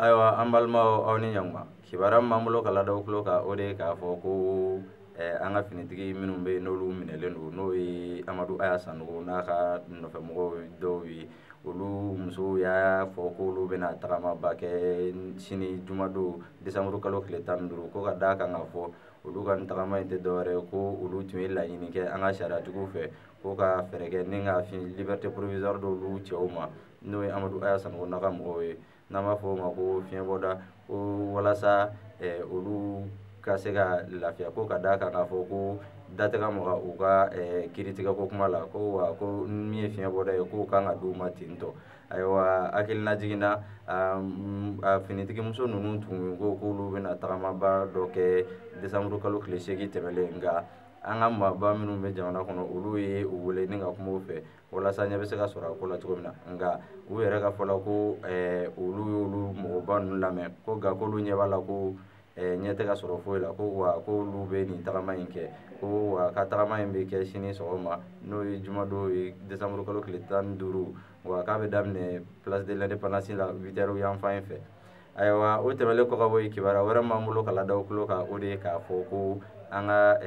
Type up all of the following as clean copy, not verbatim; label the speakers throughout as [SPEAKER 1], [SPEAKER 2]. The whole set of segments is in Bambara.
[SPEAKER 1] Ayiwa an balimaw aw ni ɲankuma kibaruya m'an bolo ka lada aw tulo kan o de ye k'a fɔ ko an ka finitigi minnu bɛ yen n'olu minɛlen don n'o ye Amadu Aya Sanogo n'a ka nɔfɛmɔgɔw dɔw ye olu musow y'a fɔ k'olu bɛna tagamaba kɛ sini jumadon desanburu kalo tile 15 ko ka d'a kan k'a fɔ olu ka tagama in tɛ dɔwɛrɛ ye ko olu tun ye laɲini kɛ an ka sariyatigiw fɛ ko ka fɛɛrɛ kɛ ni ka liberté provisoire d'olu cɛw ma n'o ye Amadu Aya Sanogo n'a ka mɔgɔw ye n'an b'a fɔ o ma ko fiɲɛbɔda ko walasa olu ka se ka lafiya ko ka d'a kan k'a fɔ ko da tɛ ka maga u ka kiiritigɛko kuma la ko wa ko min ye fiɲɛbɔda ye k'o kan ka d'u ma ten tɔ ayiwa hakilina jiginna finitigi muso ninnu tun ko k'olu bɛna tagamaba dɔ kɛ desanburu kalo tile 8 tɛmɛlen nka an ka maaba minnu bɛ jamana kɔnɔ olu ye u wele ni ka kuma u fɛ walasa ɲɛ bɛ se ka sɔrɔ a ko la cogo min na nka u yɛrɛ ka fɔla ko olu y'olu mɔgɔba ninnu lamɛn ko nka k'olu ɲɛ b'a la ko ɲɛ tɛ ka sɔrɔ foyi la ko wa k'olu bɛ nin tagama in kɛ ko wa ka tagama in bɛ kɛ sini sɔgɔma n'o ye jumadon ye desanburu kalo tile 15 wa k'a bɛ daminɛ place de l'indépendance la 8 heures yan fan in fɛ ayiwa o tɛmɛnen kɔ ka bɔ yen kibaruya wɛrɛ m'an bolo ka lada aw tulo kan o de ye k'a fɔ ko an ka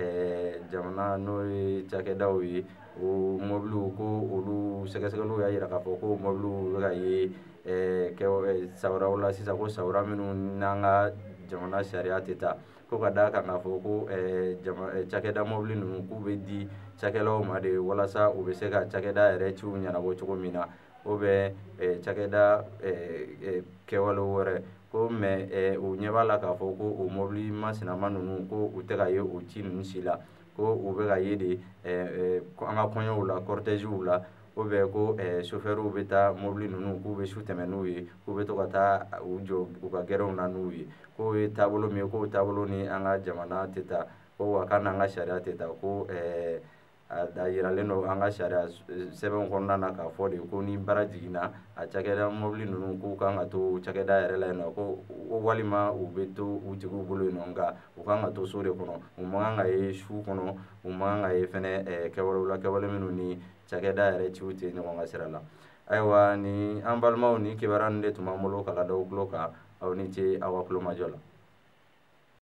[SPEAKER 1] jamana n'o ye cakɛdaw ye o mobiliw ko olu sɛgɛsɛgɛliw y'a jira k'a fɔ ko mobiliw bɛ ka ye sabaraw la sisan ko sabara minnu n'an ka jamana sariya tɛ taa ko ka d'a kan k'a fɔ ko cakɛda mobili ninnu k'u bɛ di cakɛlaw ma de walasa u bɛ se ka cakɛda yɛrɛ ciw ɲɛnabɔ cogo min na o bɛ cakɛda kɛwale wɛrɛ ko mɛ u ɲɛ b'a la k'a fɔ ko o mobili masinama ninnu ko u tɛ ka ye o ci ninnu si la ko u bɛ ka ye de an ka kɔɲɔw la cortègew la o bɛ ko chauffeurs bɛ taa mobili ninnu k'u bɛ su tɛmɛ n'u ye k'u bɛ to ka taa u jɔ u ka gɛrɛnw na n'u ye k'o ye taabolo min ye k'o taabolo ni an ka jamana tɛ taa ko wa k'an n'an ka sariya tɛ taa ko a yiralen don an ka sariya sɛbɛnw kɔnɔna na k'a fɔ de ko ni baara jiginna a cakɛda mobili ninnu k'u kan ka to cakɛda yɛrɛ la yen nɔ ko walima u bɛ to u tigiw bolo yen nɔ nka u kan ka to so de kɔnɔ u man kan ka ye su kɔnɔ u man kan ka ye fɛnɛ kɛwalew la kɛwale minnu ni cakɛda yɛrɛ ciw tɛ ɲɔgɔn ka sira la ayiwa ni an balimaw ni kibaruya ninnu de tun b'an bolo ka lada aw tulo kan aw ni ce aw ka kulomajɔ la